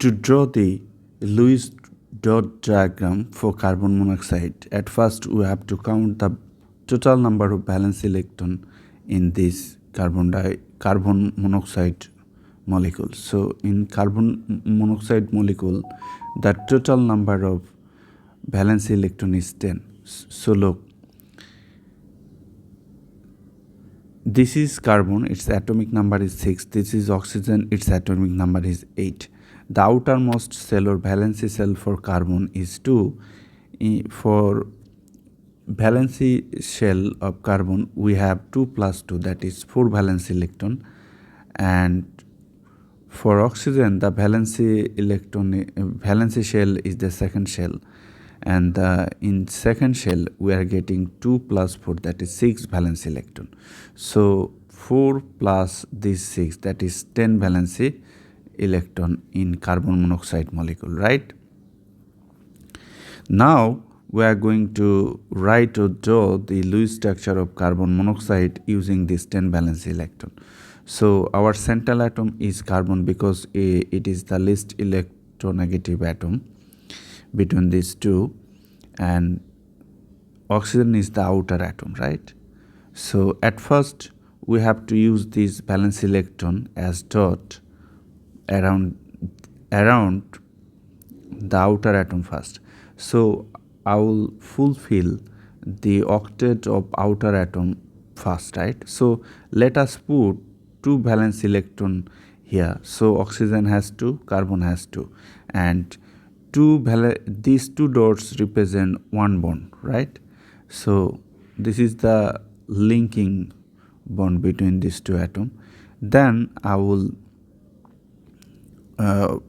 To draw the Lewis dot diagram for carbon monoxide, at first we have to count the total number of valence electron in this carbon monoxide molecule. So in carbon monoxide molecule, the total number of valence electron is 10. So look, this is carbon, its atomic number is 6. This is oxygen, its atomic number is 8. The outermost shell or valence shell for carbon is 2. For valence shell of carbon, we have 2 plus 2, that is 4 valence electron. And for oxygen, the valence shell is the second shell. And in second shell, we are getting 2 plus 4, that is 6 valence electron. So 4 plus this 6, that is 10 valence electron in carbon monoxide molecule, right? Now we are going to write or draw the Lewis structure of carbon monoxide using this 10 valence electron. So our central atom is carbon because it is the least electronegative atom between these two, and oxygen is the outer atom, right? So at first we have to use this valence electron as dot around the outer atom first. So I will fulfill the octet of outer atom first, right? So let us put 2 valence electron here. So oxygen has 2, carbon has 2, and these 2 dots represent 1 bond, right? So this is the linking bond between these 2 atoms. Then I will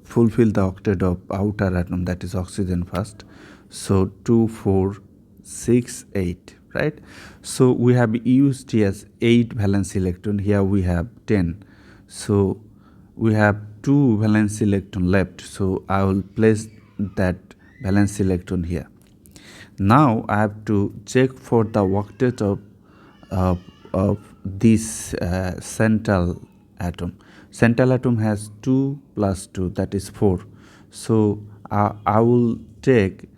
fulfill the octet of outer atom, that is oxygen first. So 2, 4, 6, 8, right? So we have used here 8 valence electron. Here we have 10. So we have 2 valence electron left. So I will place that valence electron here. Now I have to check for the octet of this central atom. Central atom has 2 plus 2, that is 4. So I will take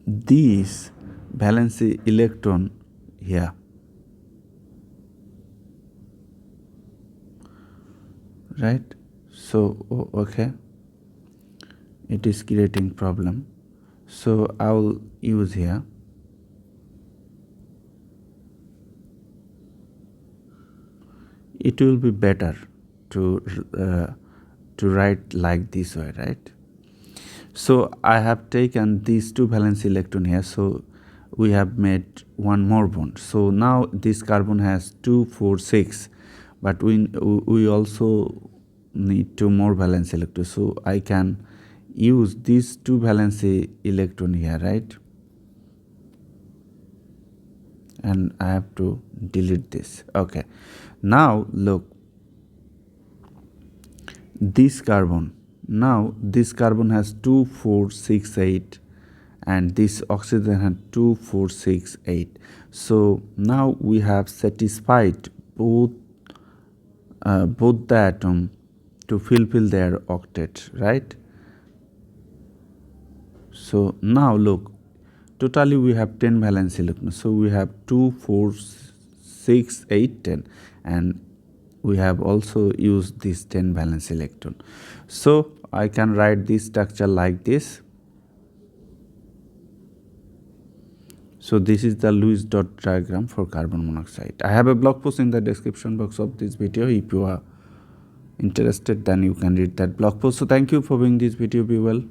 this valence electron here, right? So okay, it is creating problem. So I will use here. It will be better to write like this way, right? So I have taken these 2 valence electron here. So we have made one more bond. So now this carbon has 2, 4, 6, but we also need 2 more valence electrons. So I can use these 2 valence electron here, right? And I have to delete this. Okay, now look, this carbon has 2, 4, 6, 8, and this oxygen has 2, 4, 6, 8. So now we have satisfied both the atom to fulfill their octet, right? So now look, totally we have 10 valence electrons. So we have 2, 4, 6, 8, 10, and we have also used this 10 valence electron. So I can write this structure like this. So this is the Lewis dot diagram for carbon monoxide. I have a blog post in the description box of this video. If you are interested, then you can read that blog post. So thank you for viewing this video. Be well.